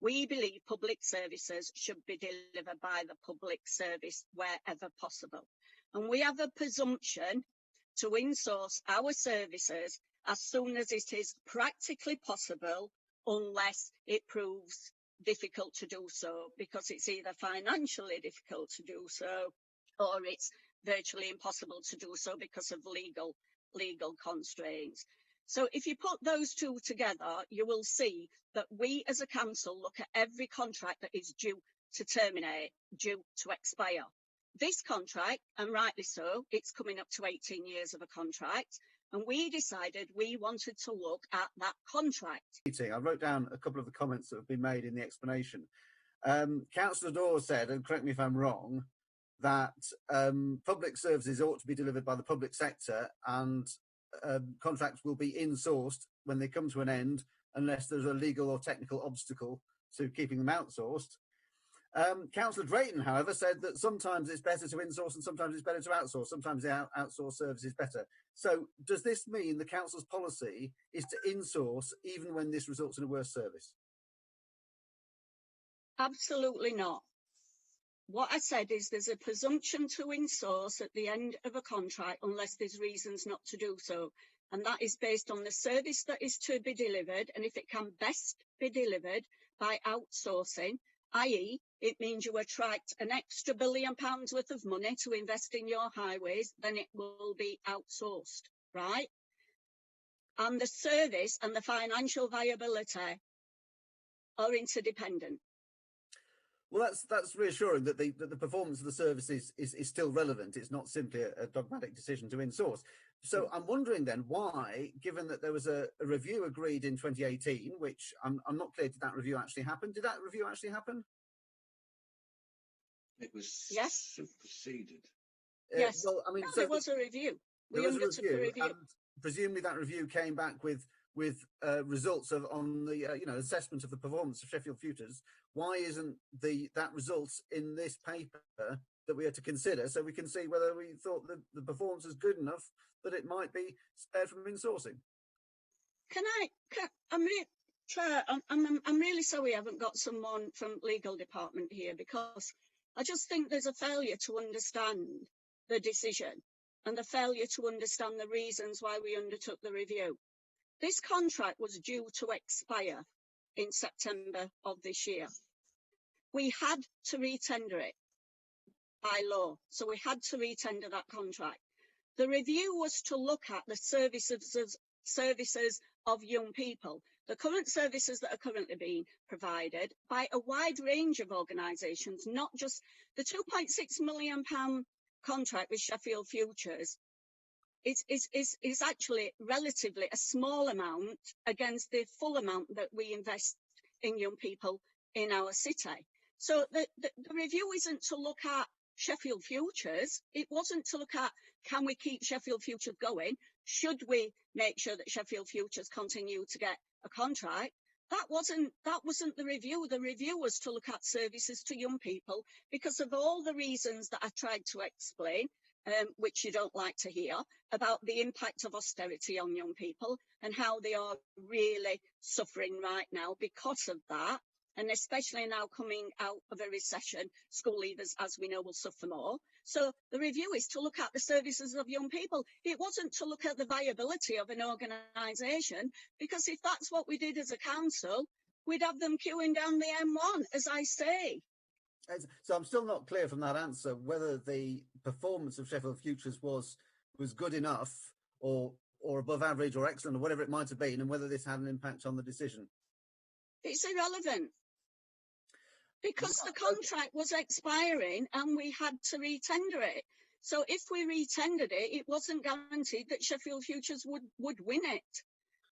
We believe public services should be delivered by the public service wherever possible. And we have a presumption to insource our services as soon as it is practically possible, unless it proves difficult to do so, because it's either financially difficult to do so, or it's virtually impossible to do so because of legal constraints. So if you put those two together, you will see that we as a council look at every contract that is due to terminate, due to expire. This contract, and rightly so, it's coming up to 18 years of a contract, and we decided we wanted to look at that contract. I wrote down a couple of the comments that have been made in the explanation. Councillor Dawes said, and correct me if I'm wrong, that public services ought to be delivered by the public sector, and contracts will be insourced when they come to an end, unless there's a legal or technical obstacle to keeping them outsourced. Councillor Drayton, however, said that sometimes it's better to insource and sometimes it's better to outsource. Sometimes the outsourced service is better. So does this mean the council's policy is to insource even when this results in a worse service? Absolutely not. What I said is there's a presumption to insource at the end of a contract unless there's reasons not to do so. And that is based on the service that is to be delivered, and if it can best be delivered by outsourcing, i.e. it means you attract an extra £1 billion worth of money to invest in your highways, then it will be outsourced, right? And the service and the financial viability are interdependent. Well, that's reassuring that the performance of the service is still relevant. It's not simply a dogmatic decision to insource. So I'm wondering then why, given that there was a review agreed in 2018, which I'm not clear, did that review actually happen? Did that review actually happen? It was superseded. Yes. Well, I mean, no, so there was a review. We undertook a review. And presumably that review came back with results on the assessment of the performance of Sheffield Futures. Why isn't that results in this paper that we had to consider, so we can see whether we thought that the performance is good enough that it might be spared from insourcing? I'm really sorry I haven't got someone from legal department here, because I just think there's a failure to understand the decision and the failure to understand the reasons why we undertook the review. This contract was due to expire in September of this year. We had to retender it by law, so we had to retender that contract. The review was to look at the services of young people, the current services that are currently being provided by a wide range of organisations, not just the £2.6 million contract with Sheffield Futures. Is actually relatively a small amount against the full amount that we invest in young people in our city. So the review isn't to look at Sheffield Futures. It wasn't to look at, can we keep Sheffield Futures going? Should we make sure that Sheffield Futures continue to get a contract? That wasn't the review. The review was to look at services to young people because of all the reasons that I tried to explain, which you don't like to hear, about the impact of austerity on young people and how they are really suffering right now because of that. And especially now coming out of a recession, school leavers, as we know, will suffer more. So the review is to look at the services of young people. It wasn't to look at the viability of an organisation, because if that's what we did as a council, we'd have them queuing down the M1, as I say. So I'm still not clear from that answer whether the performance of Sheffield Futures was good enough or above average or excellent or whatever it might have been, and whether this had an impact on the decision. It's irrelevant, because the contract was expiring and we had to retender it. So if we retendered it, it wasn't guaranteed that Sheffield Futures would win it.